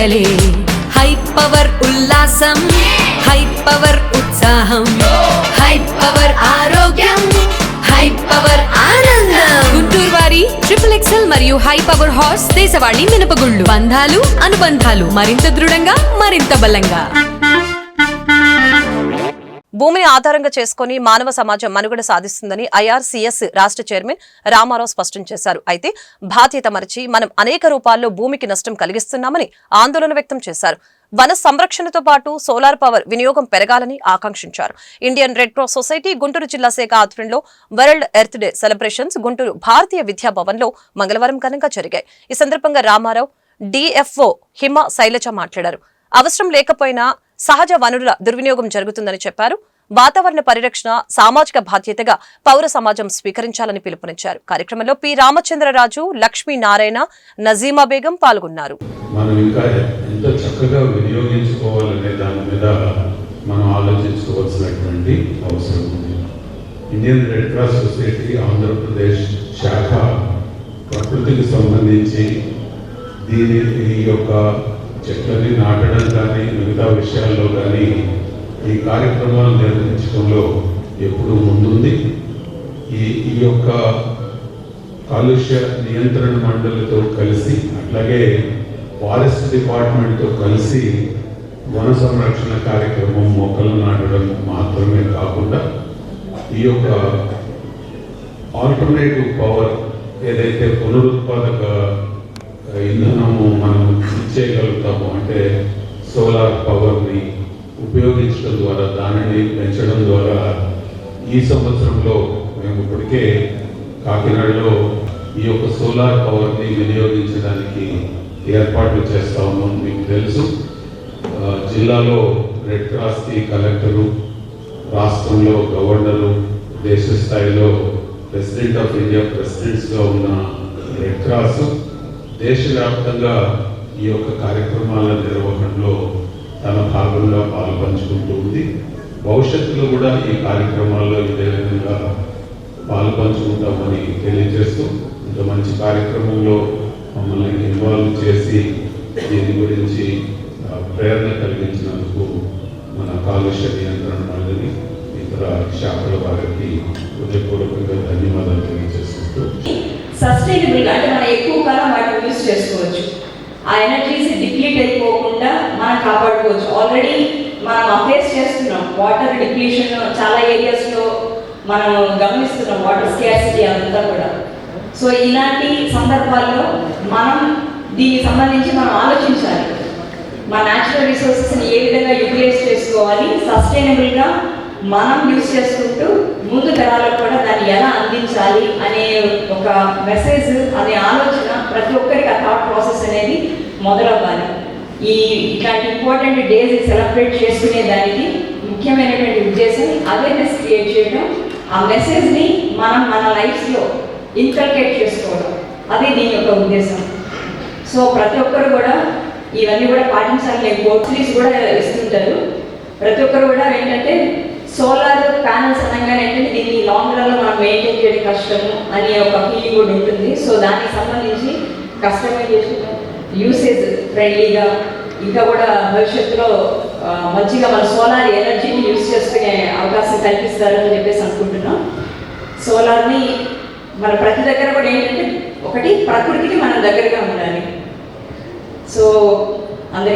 పండగలే high power ఉల్లాసం high power ఉత్సాహం high power ఆరోగ్యం హై పవర్ ఆనందం గుంటూరు వారి XXL మరియు హై పవర్ హార్స్ దేశవాళీ మినపగుళ్ళు బంధాలు అనుబంధాలు మరింత దృఢంగా మరింత బలంగా. భూమిని ఆధారంగా చేసుకుని మానవ సమాజం మనుగడ సాధిస్తుందని IRCS రాష్ట్ర చైర్మన్ రామారావు స్పష్టం చేశారు. అయితే బాధ్యత మరచి మనం అనేక రూపాల్లో భూమికి నష్టం కలిగిస్తున్నామని ఆందోళన వ్యక్తం చేశారు. వన సంరక్షణతో పాటు సోలార్ పవర్ వినియోగం పెరగాలని ఆకాంక్షించారు. Indian Red Cross Society Guntur జిల్లా శాఖ ఆధ్వర్యంలో World Earth Day celebrations Guntur Bharatiya Vidya Bhavan లో మంగళవారం ఘనంగా జరిగాయి. ఈ సందర్భంగా రామారావు DFO హిమ శైలజ మాట్లాడారు. అవసరం లేకపోయినా సహజ వనరుల దుర్వినియోగం జరుగుతుందని చెప్పారు. వాతావరణ పరిరక్షణ సామాజిక బాధ్యతగా పౌర సమాజం స్వీకరించాలని పిలుపునిచ్చారు. కార్యక్రమంలో పి రామచంద్రరాజు, లక్ష్మీ నారాయణ, నజీమా బేగం పాల్గొన్నారు. మనం ఇంకా ఎంత చక్కగా వినియోగించుకోవాలనే దాని మీద మనం ఆలోచించుకోవాల్సినటువంటి అవసరం ఉంది. Indian Red Cross society Andhra Pradesh శాఖ ప్రకృతికి సంబంధించి ఈ యొక్క చెట్లని నాటడం కానీ మిగతా విషయాల్లో కానీ ఈ కార్యక్రమాలు నిర్వహించడంలో ఎప్పుడూ ముందుంది. ఈ యొక్క కాలుష్య నియంత్రణ మండలితో కలిసి అట్లాగే ఫారెస్ట్ డిపార్ట్మెంట్తో కలిసి వన సంరక్షణ కార్యక్రమం మొక్కలు నాటడం మాత్రమే కాకుండా ఈ యొక్క ఆల్టర్నేటివ్ పవర్ ఏదైతే పునరుత్పాదక ఇంధనము మనం ఇచ్చేయగలుగుతాము అంటే సోలార్ పవర్ని ఉపయోగించడం ద్వారా దానిని పెంచడం ద్వారా ఈ సంవత్సరంలో మేము ఇప్పటికే కాకినాడలో ఈ యొక్క సోలార్ పవర్ని వినియోగించడానికి ఏర్పాట్లు చేస్తా ఉన్నాం. మీకు తెలుసు జిల్లాలో రెడ్ క్రాస్కి కలెక్టరు, రాష్ట్రంలో గవర్నరు, దేశ స్థాయిలో ప్రెసిడెంట్ ఆఫ్ ఇండియా ప్రెసిడెంట్స్గా ఉన్న రెడ్ క్రాస్ దేశవ్యాప్తంగా ఈ యొక్క కార్యక్రమాల నిర్వహణలో తన భాగంగా పాల్పంచుకుంటూ ఉంది. భవిష్యత్తులో కూడా ఈ కార్యక్రమాల్లో ఇదే విధంగా పాల్పంచుకుంటామని తెలియజేస్తూ ఇంత మంచి కార్యక్రమంలో మమ్మల్ని ఇన్వాల్వ్ చేసి దీని గురించి ప్రేరణ కలిగించినందుకు మన కాలుష్య నియంత్రణ మండలి ఇతర శాఖల వారికి హృదయపూర్వకంగా ధన్యవాదాలు తెలియజేసుకుంటూ సస్టైనబుల్గా అంటే మనం ఎక్కువ కాలం వాటిని యూజ్ చేసుకోవచ్చు. ఆ ఎనర్జీస్ డిప్లీట్ అయిపోకుండా మనం కాపాడుకోవచ్చు. ఆల్రెడీ మనం అఫేస్ చేస్తున్నాం వాటర్ డిప్లీషన్ చాలా ఏరియాస్లో మనం గమనిస్తున్నాం, వాటర్ స్కార్సిటీ అంతా కూడా. సో ఇలాంటి సందర్భాల్లో మనం దీనికి సంబంధించి మనం ఆలోచించాలి. మన న్యాచురల్ రిసోర్సెస్ని ఏ విధంగా యూటిలైజ్ చేసుకోవాలి, సస్టైనబుల్గా మనం యూజ్ చేసుకుంటూ ముందు తరాలకు కూడా దాన్ని ఎలా అందించాలి అనే ఒక మెసేజ్, అనే ఆలోచన ప్రతి ఒక్కరికి ఆ థాట్ ప్రాసెస్ అనేది మొదలవ్వాలి. ఇట్లాంటి ఇంపార్టెంట్ డేస్ సెలబ్రేట్ చేసుకునే దానికి ముఖ్యమైనటువంటి ఉద్దేశం అవేర్నెస్ క్రియేట్ చేయడం, ఆ మెసేజ్ని మనం మన లైఫ్స్లో ఇన్కల్కేట్ చేసుకోవడం, అది దీని యొక్క ఉద్దేశం. సో ప్రతి ఒక్కరు కూడా ఇవన్నీ కూడా పాటించాలని కోర్సులీస్ కూడా ఇస్తుంటారు. ప్రతి ఒక్కరు కూడా ఏంటంటే సోలార్ ప్యానల్స్ అనగానే ఏంటంటే దీన్ని లాంగ్ రన్లో మనం మెయింటైన్ చేయడం కష్టము అనే ఒక ఫీలింగ్ కూడా ఉంటుంది. సో దానికి సంబంధించి కస్టమైజేషన్, యూసేజ్ ఫ్రెండ్లీగా ఇంకా కూడా భవిష్యత్తులో మంచిగా మన సోలార్ ఎనర్జీని యూజ్ చేసుకునే అవకాశం కల్పిస్తారని చెప్పేసి అనుకుంటున్నాం. సోలార్ని మన ప్రతి దగ్గర కూడా ఏంటంటే ఒకటి ప్రకృతికి మనం దగ్గరగా ఉండాలి. సో